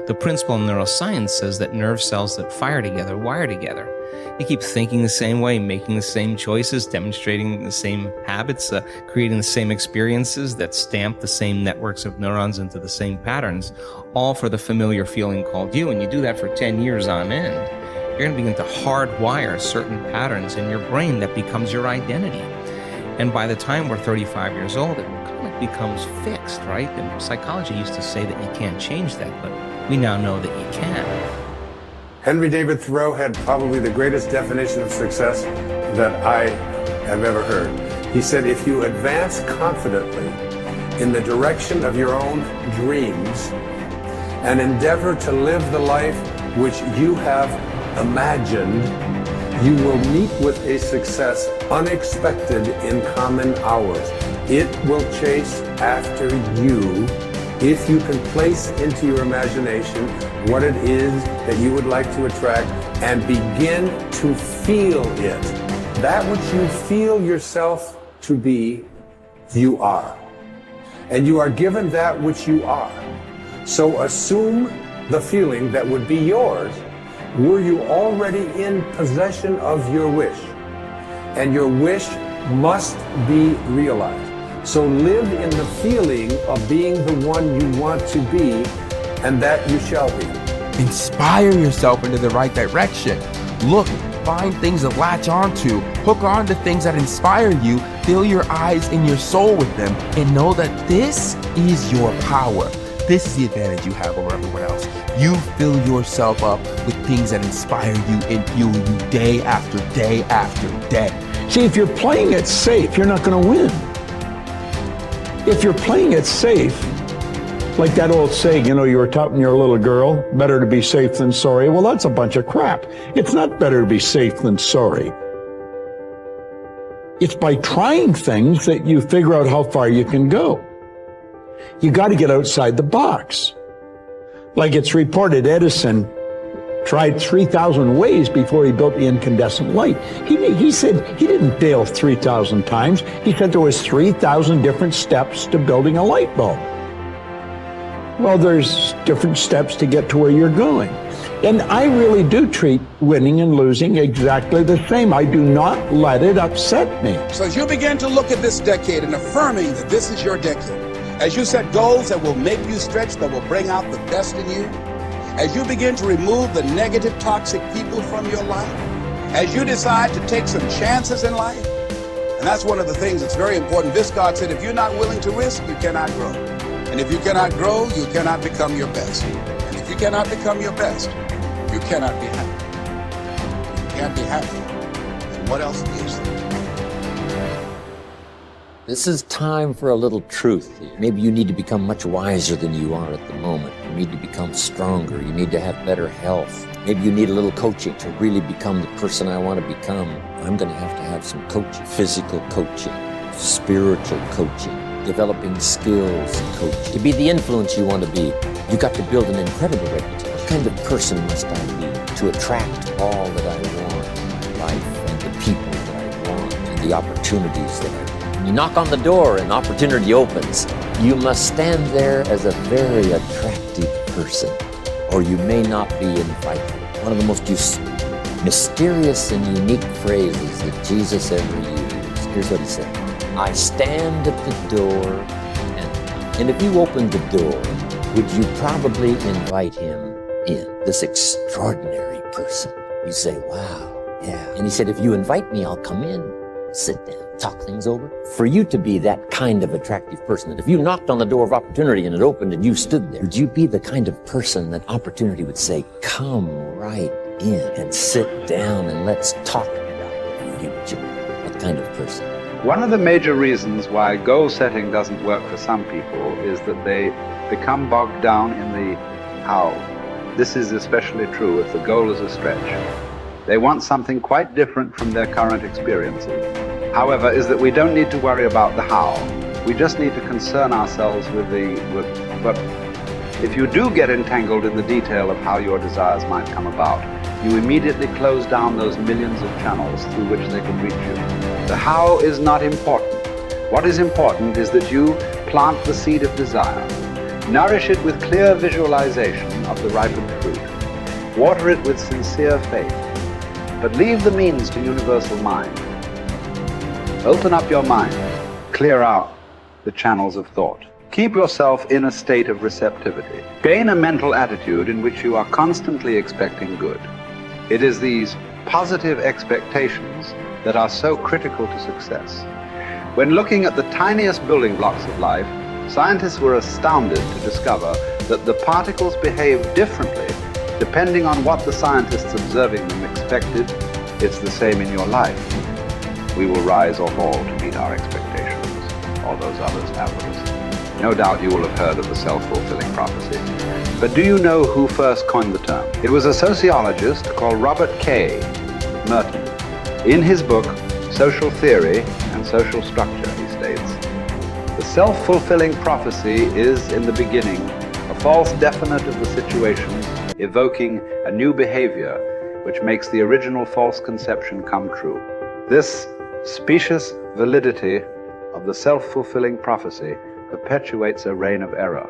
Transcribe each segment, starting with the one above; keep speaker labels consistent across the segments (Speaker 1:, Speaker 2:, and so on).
Speaker 1: The principle in neuroscience says that nerve cells that fire together wire together. You keep thinking the same way, making the same choices, demonstrating the same habits, creating the same experiences that stamp the same networks of neurons into the same patterns, all for the familiar feeling called you. And you do that for 10 years on end. You're going to begin to hardwire certain patterns in your brain that becomes your identity. And by the time we're 35 years old, it kind of becomes fixed, right? And psychology used to say that you can't change that, but we now know that you can.
Speaker 2: Henry David Thoreau had probably the greatest definition of success that I have ever heard. He said, if you advance confidently in the direction of your own dreams and endeavor to live the life which you have imagined, you will meet with a success unexpected in common hours. It will chase after you if you can place into your imagination what it is that you would like to attract and begin to feel it. That which you feel yourself to be, you are. And you are given that which you are. So assume the feeling that would be yours were you already in possession of your wish. And your wish must be realized. So live in the feeling of being the one you want to be, and that you shall be.
Speaker 3: Inspire yourself into the right direction. Look, find things to latch onto, hook on to things that inspire you, fill your eyes and your soul with them, and know that this is your power. This is the advantage you have over everyone else. You fill yourself up with things that inspire you and fuel you day after day after day.
Speaker 4: See, if you're playing it safe, you're not going to win. If you're playing it safe, like that old saying, you were taught when you were a little girl, better to be safe than sorry. Well, that's a bunch of crap. It's not better to be safe than sorry. It's by trying things that you figure out how far you can go. You got to get outside the box. Like it's reported, Edison tried 3,000 ways before he built the incandescent light. He said he didn't fail 3,000 times. He said there was 3,000 different steps to building a light bulb. Well, there's different steps to get to where you're going. And I really do treat winning and losing exactly the same. I do not let it upset me.
Speaker 5: So as you begin to look at this decade and affirming that this is your decade, as you set goals that will make you stretch, that will bring out the best in you, as you begin to remove the negative, toxic people from your life, as you decide to take some chances in life, and that's one of the things that's very important. Viscard said, if you're not willing to risk, you cannot grow. And if you cannot grow, you cannot become your best. And if you cannot become your best, you cannot be happy. You can't be happy. And what else is there?
Speaker 6: This is time for a little truth here. Maybe you need to become much wiser than you are at the moment. You need to become stronger. You need to have better health. Maybe you need a little coaching to really become the person I want to become. I'm going to have some coaching. Physical coaching, spiritual coaching, developing skills coaching. To be the influence you want to be, you got to build an incredible reputation. What kind of person must I be to attract all that I want in life and the people that I want and the opportunities that I want? You knock on the door and opportunity opens. You must stand there as a very attractive person, or you may not be invited. One of the most mysterious and unique phrases that Jesus ever used. Here's what he said. I stand at the door and if you opened the door, would you probably invite him in? This extraordinary person. You say, wow, yeah. And he said, if you invite me, I'll come in, sit down, talk things over. For you to be that kind of attractive person, that if you knocked on the door of opportunity and it opened and you stood there, would you be the kind of person that opportunity would say, come right in and sit down and let's talk about the future? What kind of person?
Speaker 7: One of the major reasons why goal setting doesn't work for some people is that they become bogged down in the how. This is especially true if the goal is a stretch. They want something quite different from their current experiences. However, is that we don't need to worry about the how. We just need to concern ourselves with but if you do get entangled in the detail of how your desires might come about, you immediately close down those millions of channels through which they can reach you. The how is not important. What is important is that you plant the seed of desire. Nourish it with clear visualization of the ripened fruit. Water it with sincere faith. But leave the means to universal mind. Open up your mind. Clear out the channels of thought. Keep yourself in a state of receptivity. Gain a mental attitude in which you are constantly expecting good. It is these positive expectations that are so critical to success. When looking at the tiniest building blocks of life, scientists were astounded to discover that the particles behave differently depending on what the scientists observing them expected. It's the same in your life. We will rise or fall to meet our expectations, or those others have with us. No doubt you will have heard of the self-fulfilling prophecy. But do you know who first coined the term? It was a sociologist called Robert K. Merton. In his book, Social Theory and Social Structure, he states, the self-fulfilling prophecy is, in the beginning, a false definite of the situations, evoking a new behavior which makes the original false conception come true. This specious validity of the self-fulfilling prophecy perpetuates a reign of error.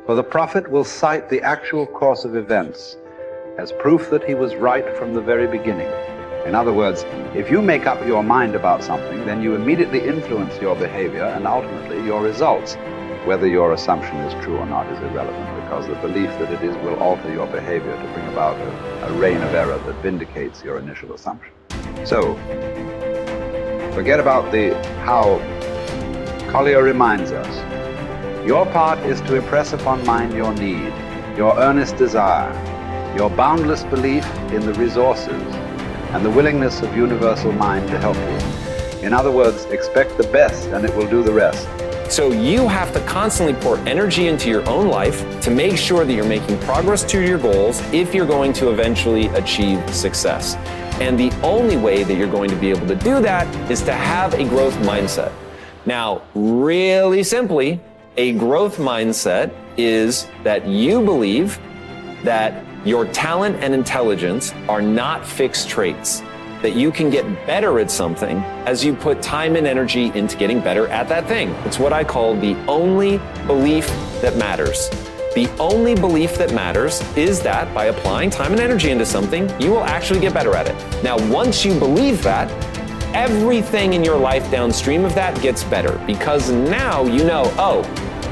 Speaker 7: For the prophet will cite the actual course of events as proof that he was right from the very beginning. In other words, if you make up your mind about something, then you immediately influence your behavior and ultimately your results. Whether your assumption is true or not is irrelevant, because the belief that it is will alter your behavior to bring about a reign of error that vindicates your initial assumption. So, forget about the how. Collier reminds us, your part is to impress upon mind your need, your earnest desire, your boundless belief in the resources, and the willingness of universal mind to help you. In other words, expect the best and it will do the rest.
Speaker 8: So you have to constantly pour energy into your own life to make sure that you're making progress to your goals if you're going to eventually achieve success. And the only way that you're going to be able to do that is to have a growth mindset. Now, really simply, a growth mindset is that you believe that your talent and intelligence are not fixed traits, that you can get better at something as you put time and energy into getting better at that thing. It's what I call the only belief that matters. The only belief that matters is that by applying time and energy into something, you will actually get better at it. Now, once you believe that, everything in your life downstream of that gets better, because now you know, oh,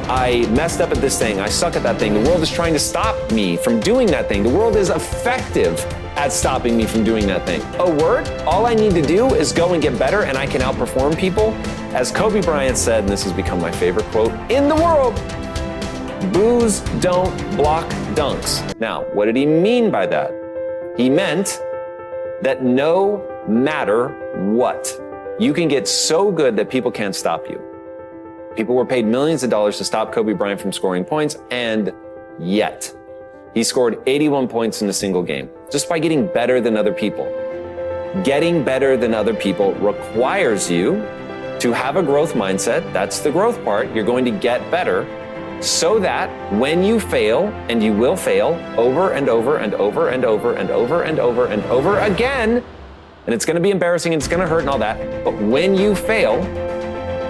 Speaker 8: I messed up at this thing, I suck at that thing, the world is trying to stop me from doing that thing, the world is effective at stopping me from doing that thing. Oh, word? All I need to do is go and get better and I can outperform people. As Kobe Bryant said, and this has become my favorite quote in the world, boos don't block dunks. Now, what did he mean by that? He meant that no matter what, you can get so good that people can't stop you. People were paid millions of dollars to stop Kobe Bryant from scoring points, and yet he scored 81 points in a single game just by getting better than other people. Getting better than other people requires you to have a growth mindset. That's the growth part. You're going to get better so that when you fail, and you will fail over and over and over and over and over and over and over again, and it's going to be embarrassing and it's going to hurt and all that, but when you fail,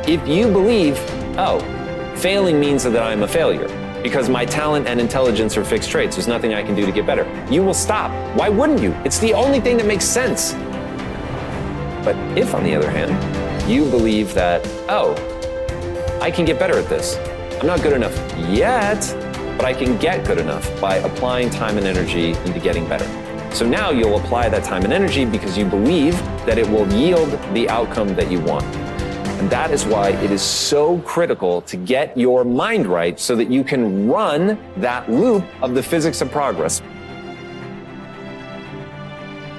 Speaker 8: if you believe, oh, failing means that I'm a failure because my talent and intelligence are fixed traits, there's nothing I can do to get better, you will stop. Why wouldn't you? It's the only thing that makes sense. But if, on the other hand, you believe that, oh, I can get better at this. I'm not good enough yet, but I can get good enough by applying time and energy into getting better. So now you'll apply that time and energy because you believe that it will yield the outcome that you want. And that is why it is so critical to get your mind right so that you can run that loop of the physics of progress.